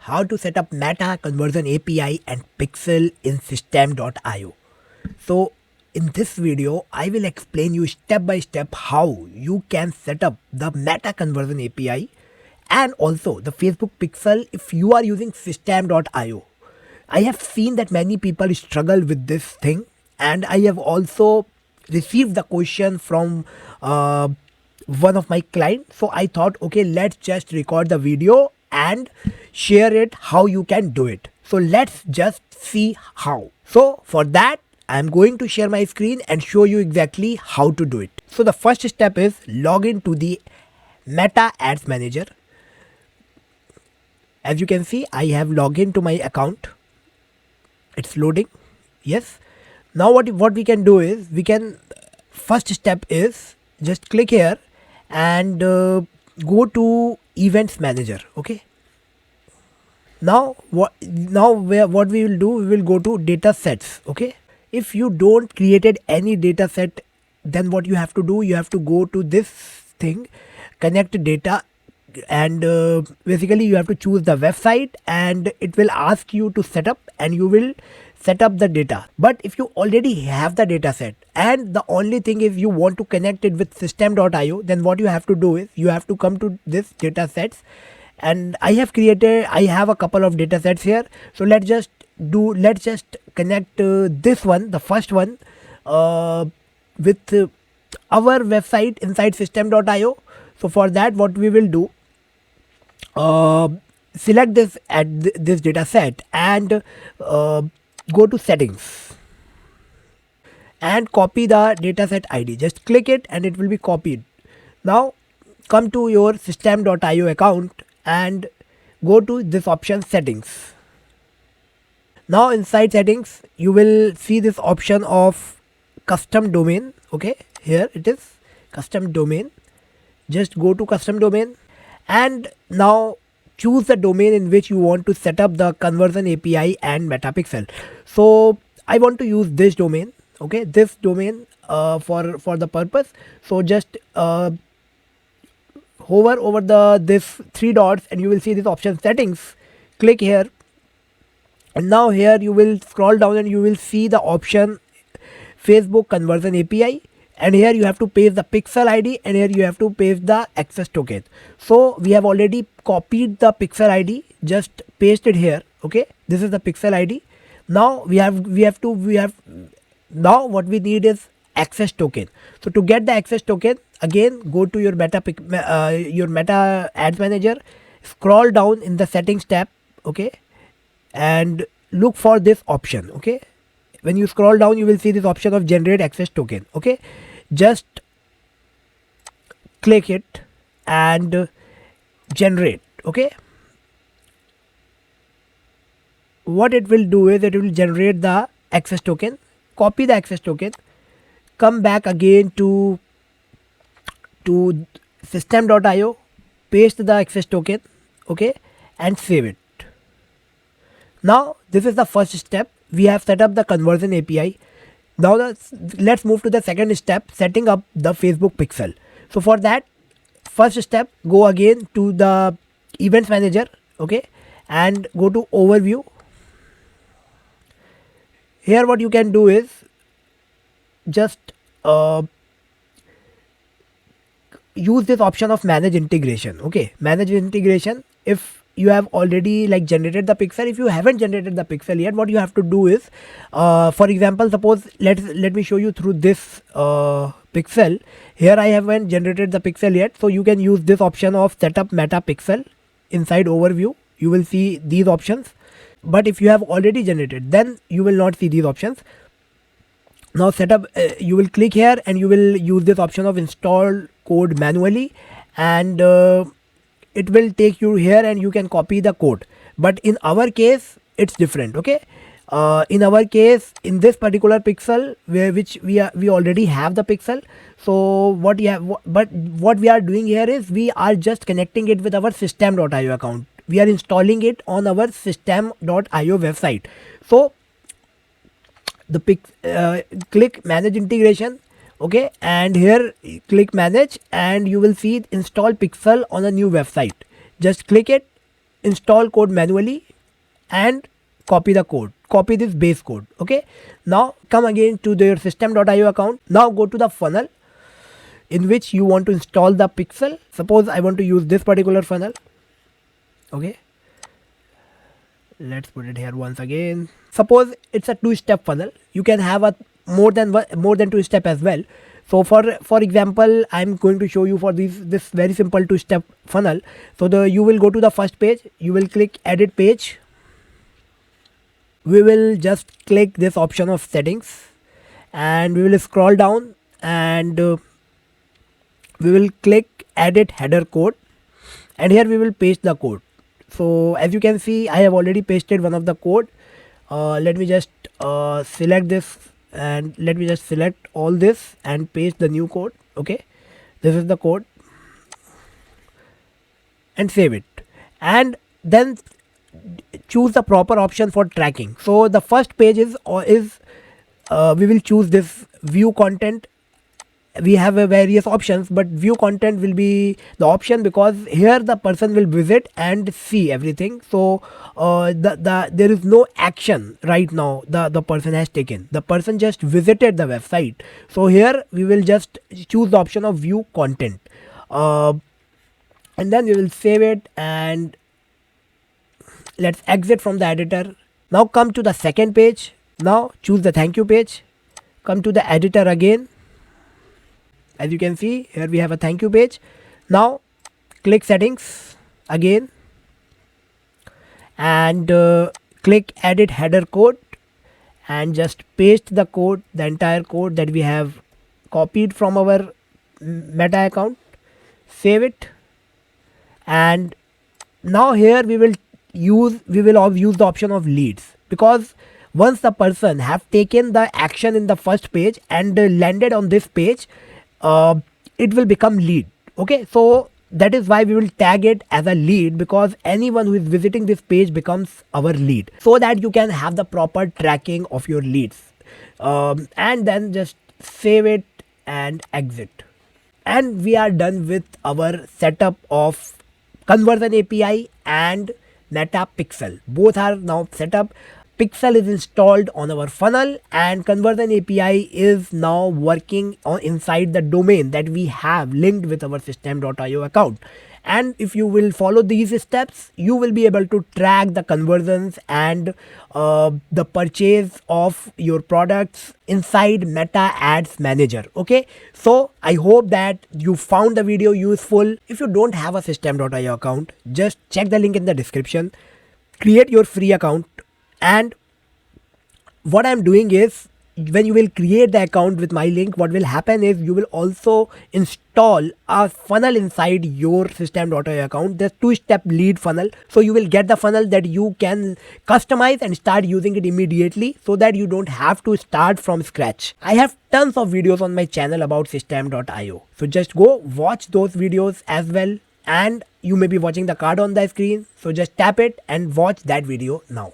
how to set up Meta Conversion API and Pixel in System.io. So in this video, I will explain you step by step how you can set up the Meta Conversion API and also the Facebook Pixel if you are using System.io. I have seen that many people struggle with this thing, and I have also received the question from one of my clients. So I thought, okay, let's just record the video and share it how you can do it. So let's just see how. So for that, I'm going to share my screen and show you exactly how to do it. So the first step is log in to the Meta Ads Manager. As you can see, I have logged into my account. It's loading. Yes. Now what we can do is first step is just click here and go to Events Manager. Okay. Now what we will do, we will go to data sets. Okay. If you don't created any data set, then what you have to do, you have to go to this thing, connect data, and basically you have to choose the website and it will ask you to set up, and you will set up the data. But if you already have the data set and the only thing is you want to connect it with System.io, then what you have to do is you have to come to this data sets, and I have a couple of data sets here. So let's just connect this one, the first one, with our website inside System.io. So for that, what we will do, select this data set and go to settings and copy the dataset ID. Just click it and it will be copied. Now come to your System.io account and go to this option, settings. Now inside settings, you will see this option of custom domain. Okay, here it is, custom domain. Just go to custom domain and now choose the domain in which you want to set up the conversion API and Metapixel. So I want to use this domain. Okay, this domain for the purpose. So just hover over this three dots and you will see this option, settings. Click here, and now here you will scroll down and you will see the option Facebook Conversion API. And here you have to paste the pixel ID, and here you have to paste the access token. So we have already copied the pixel ID, just paste it here. Okay, this is the pixel ID. Now now what we need is access token. So to get the access token, again go to your Meta Ads Manager, scroll down in the settings tab. Okay, and look for this option. Okay, when you scroll down, you will see this option of generate access token. Okay, just click it and generate. Okay, what it will do is it will generate the access token. Copy the access token, come back again to System.io, paste the access token. Okay, and save it. Now this is the first step. We have set up the conversion API. Now let's move to the second step, setting up the Facebook Pixel. So for that, first step, go again to the Events Manager. Okay, and go to Overview. Here what you can do is just use this option of manage integration. Okay, manage integration. If you have already generated the pixel, if you haven't generated the pixel yet, what you have to do is, for example, suppose let me show you through this pixel. Here I haven't generated the pixel yet, so you can use this option of setup Meta Pixel inside Overview. You will see these options. But if you have already generated, then you will not see these options. Now setup, you will click here and you will use this option of install code manually, and it will take you here and you can copy the code. But in our case, it's different. Okay, in our case, in this particular pixel which we already have the pixel. So what we are doing here is we are just connecting it with our System.io account. We are installing it on our System.io website. So click manage integration. Okay, and here click manage and you will see install pixel on a new website. Just click it, install code manually and copy the code, copy this base code. Okay, now come again to their system.io account. Now go to the funnel in which you want to install the pixel. Suppose I want to use this particular funnel. Okay, let's put it here once again. Suppose it's a two-step funnel. You can have a more than two-step as well. So for example, I'm going to show you for this very simple two-step funnel. So you will go to the first page, you will click edit page. We will just click this option of settings and we will scroll down and we will click edit header code, and here we will paste the code. So as you can see, I have already pasted one of the code. Let me just select this and let me just select all this and paste the new code. Okay, this is the code and save it, and then choose the proper option for tracking. So the first page is we will choose this view content. We have various options, but view content will be the option because here the person will visit and see everything. So there is no action right now the person has taken. The person just visited the website. So here we will just choose the option of view content, and then we will save it and let's exit from the editor. Now come to the second page. Now choose the thank you page. Come to the editor again. As you can see, here we have a thank you page. Now click settings again and click edit header code and just paste the code, the entire code that we have copied from our Meta account. Save it, and now here we will use the option of leads, because once the person have taken the action in the first page and landed on this page, it will become lead. Okay, so that is why we will tag it as a lead, because anyone who is visiting this page becomes our lead, so that you can have the proper tracking of your leads. And then just save it and exit, and we are done with our setup of conversion API and Meta Pixel. Both are now set up. Pixel is installed on our funnel and conversion API is now working on inside the domain that we have linked with our system.io account. And if you will follow these steps, you will be able to track the conversions and the purchase of your products inside Meta Ads Manager. Okay, so I hope that you found the video useful. If you don't have a system.io account, just check the link in the description, create your free account. And what I'm doing is, when you will create the account with my link, what will happen is you will also install a funnel inside your system.io account. There's two-step lead funnel. So you will get the funnel that you can customize and start using it immediately, so that you don't have to start from scratch. I have tons of videos on my channel about system.io. So just go watch those videos as well. And you may be watching the card on the screen. So just tap it and watch that video now.